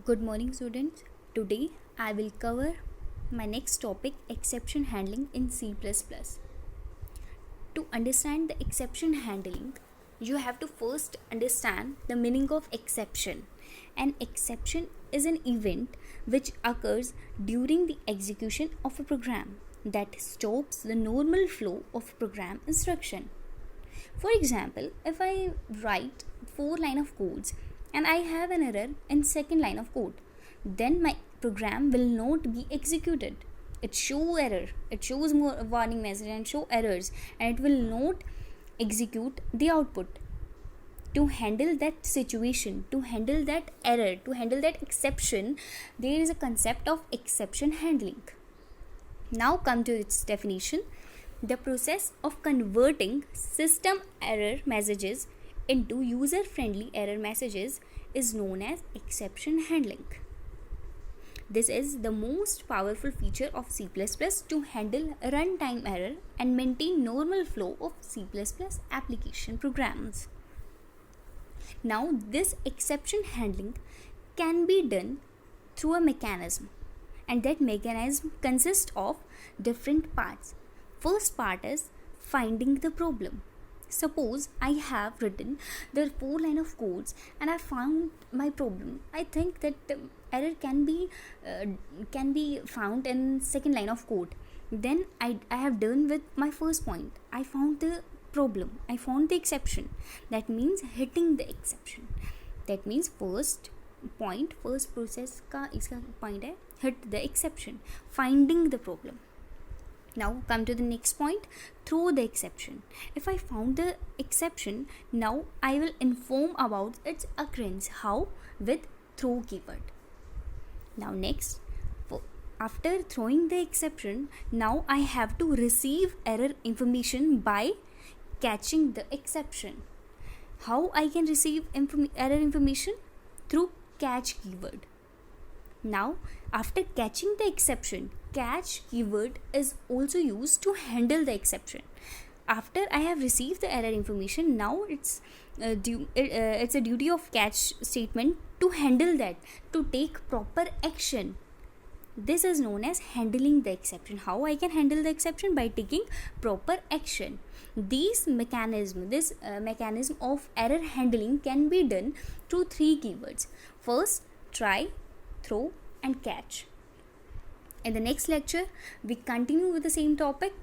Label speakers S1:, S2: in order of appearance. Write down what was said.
S1: Good morning, students. Today I will cover my next topic, exception handling in C++. To understand the exception handling, you have to first understand the meaning of exception. An exception is an event which occurs during the execution of a program that stops the normal flow of program instruction. For example, if I write 4 lines of codes and I have an error in second line of code, then my program will not be executed. It shows error, it shows more warning message and show errors, and it will not execute the output. To handle that situation, to handle that error, to handle that exception, there is a concept of exception handling. Now come to its definition. The process of converting system error messages into user-friendly error messages is known as exception handling. This is the most powerful feature of C++ to handle runtime error and maintain normal flow of C++ application programs. Now, this exception handling can be done through a mechanism, and that mechanism consists of different parts. First part is finding the problem. Suppose I have written the 4 lines of codes and I found my problem. I think that error can be found in second line of code. Then I have done with my first point. I found the problem. I found the exception. That means hitting the exception. That means first process का इसका point है hit the exception, finding the problem. Now come to the next point, throw the exception. If I found the exception, now I will inform about its occurrence. How? With throw keyword. Now next, after throwing the exception, now I have to receive error information by catching the exception. How I can receive error information? Through catch keyword. Now, after catching the exception, catch keyword is also used to handle the exception. After I have received the error information, now it's a duty of catch statement to handle that, to take proper action. This is known as handling the exception. How I can handle the exception? By taking proper action. This mechanism of error handling can be done through 3 keywords. First, try, throw and catch. In the next lecture, we continue with the same topic.